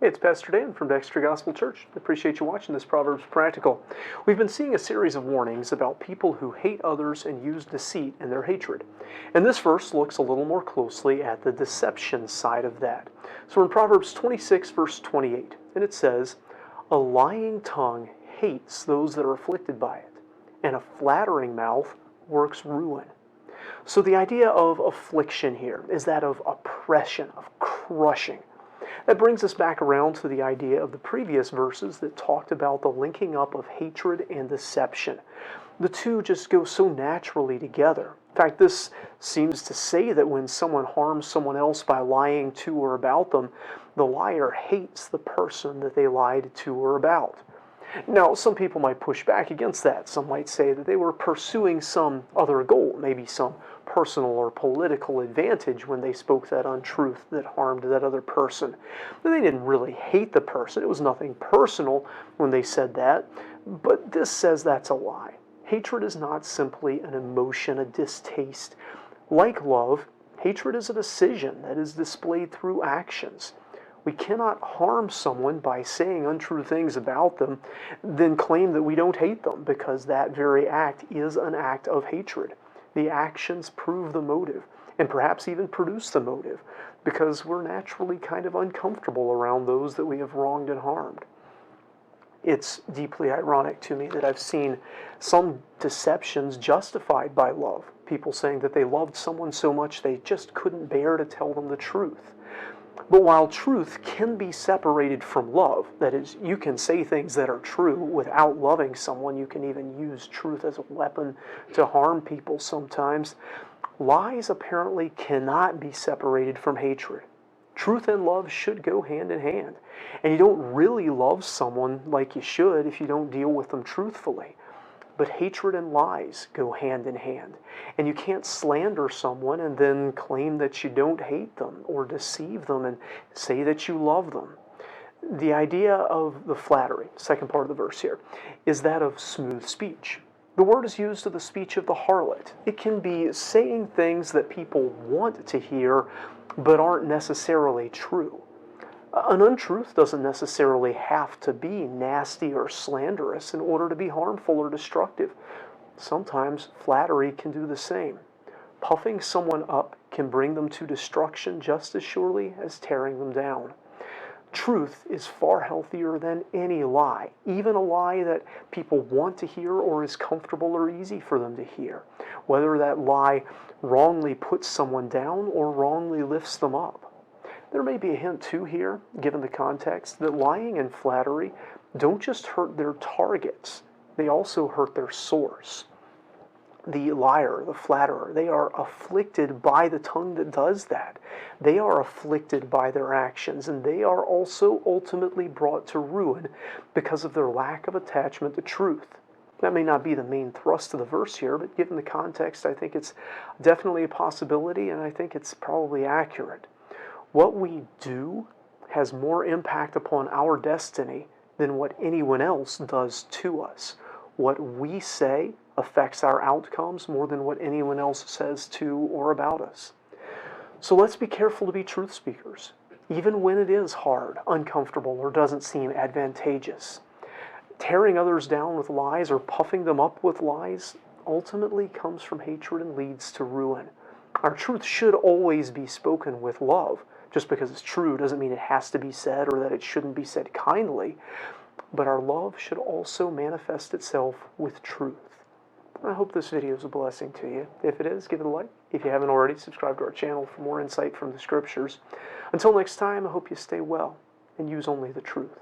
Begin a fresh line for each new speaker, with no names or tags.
Hey, it's Pastor Dan from Dexter Gospel Church. I appreciate you watching this Proverbs Practical. We've been seeing a series of warnings about people who hate others and use deceit in their hatred. And this verse looks a little more closely at the deception side of that. So we're in Proverbs 26, verse 28, and it says, "A lying tongue hates those that are afflicted by it, and a flattering mouth works ruin." So the idea of affliction here is that of oppression, of crushing. That brings us back around to the idea of the previous verses that talked about the linking up of hatred and deception. The two just go so naturally together. In fact, this seems to say that when someone harms someone else by lying to or about them, the liar hates the person that they lied to or about. Now, some people might push back against that. Some might say that they were pursuing some other goal, maybe some personal or political advantage when they spoke that untruth that harmed that other person. They didn't really hate the person. It was nothing personal when they said that. But this says that's a lie. Hatred is not simply an emotion, a distaste. Like love, hatred is a decision that is displayed through actions. We cannot harm someone by saying untrue things about them, then claim that we don't hate them, because that very act is an act of hatred. The actions prove the motive, and perhaps even produce the motive, because we're naturally kind of uncomfortable around those that we have wronged and harmed. It's deeply ironic to me that I've seen some deceptions justified by love. People saying that they loved someone so much they just couldn't bear to tell them the truth. But while truth can be separated from love, that is, you can say things that are true without loving someone, you can even use truth as a weapon to harm people sometimes, lies apparently cannot be separated from hatred. Truth and love should go hand in hand, and you don't really love someone like you should if you don't deal with them truthfully. But hatred and lies go hand in hand. And you can't slander someone and then claim that you don't hate them or deceive them and say that you love them. The idea of the flattery, second part of the verse here, is that of smooth speech. The word is used of the speech of the harlot. It can be saying things that people want to hear but aren't necessarily true. An untruth doesn't necessarily have to be nasty or slanderous in order to be harmful or destructive. Sometimes flattery can do the same. Puffing someone up can bring them to destruction just as surely as tearing them down. Truth is far healthier than any lie, even a lie that people want to hear or is comfortable or easy for them to hear, whether that lie wrongly puts someone down or wrongly lifts them up. There may be a hint, too, here, given the context, that lying and flattery don't just hurt their targets, they also hurt their source. The liar, the flatterer, they are afflicted by the tongue that does that. They are afflicted by their actions, and they are also ultimately brought to ruin because of their lack of attachment to truth. That may not be the main thrust of the verse here, but given the context, I think it's definitely a possibility, and I think it's probably accurate. What we do has more impact upon our destiny than what anyone else does to us. What we say affects our outcomes more than what anyone else says to or about us. So let's be careful to be truth speakers, even when it is hard, uncomfortable, or doesn't seem advantageous. Tearing others down with lies or puffing them up with lies ultimately comes from hatred and leads to ruin. Our truth should always be spoken with love. Just because it's true doesn't mean it has to be said or that it shouldn't be said kindly. But our love should also manifest itself with truth. I hope this video is a blessing to you. If it is, give it a like. If you haven't already, subscribe to our channel for more insight from the Scriptures. Until next time, I hope you stay well and use only the truth.